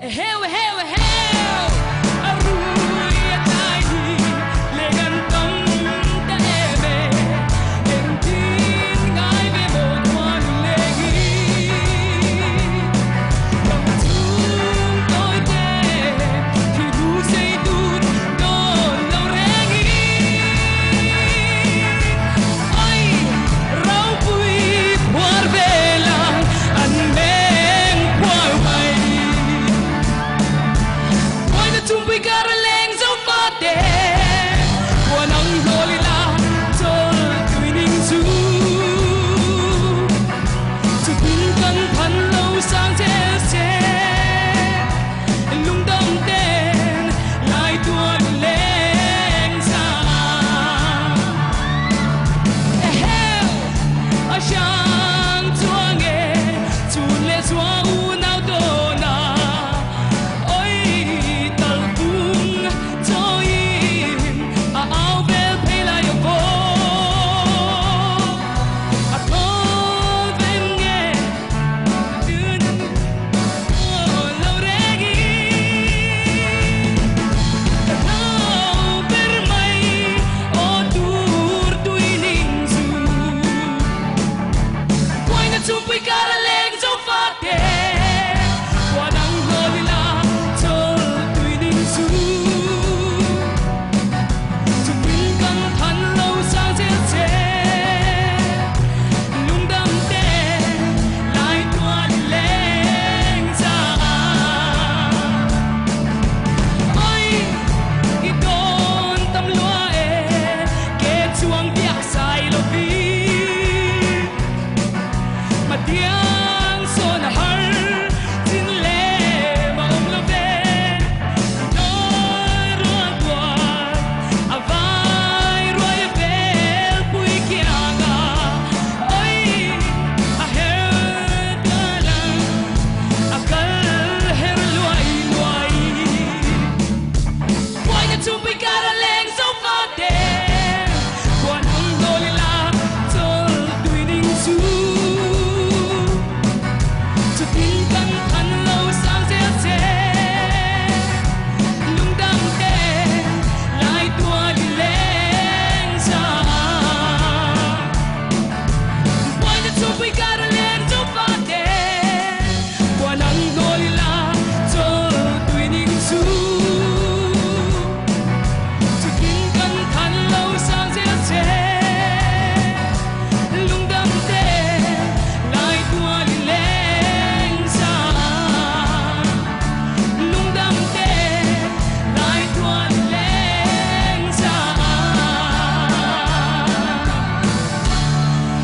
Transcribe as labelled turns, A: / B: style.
A: heo heo heo arui tai le gan tong ta eve en tin ngai ve mo quan le gi tong chung tôi te thì du sei du do lo re gi ai rau pui por vela an men por mai chúng tôi cả lên dấu phát đẻ của nắng lối la cho tôi ninh du cho tin cẩn thận lâu sang che che lung đâm tên lại tuột lên xa heo ở sang chúa nghe chủ lệ chúa u nào đồ na chúng tôi cả lên dấu phát đẻ qua nắng lối la cho tôi ninh du chúng mình cẩn thận lâu sang che che lung đâm tên lại tuột lên ra ôi cái con tâm loa kê chuông tiếc sai lo vi mà tiếng xuân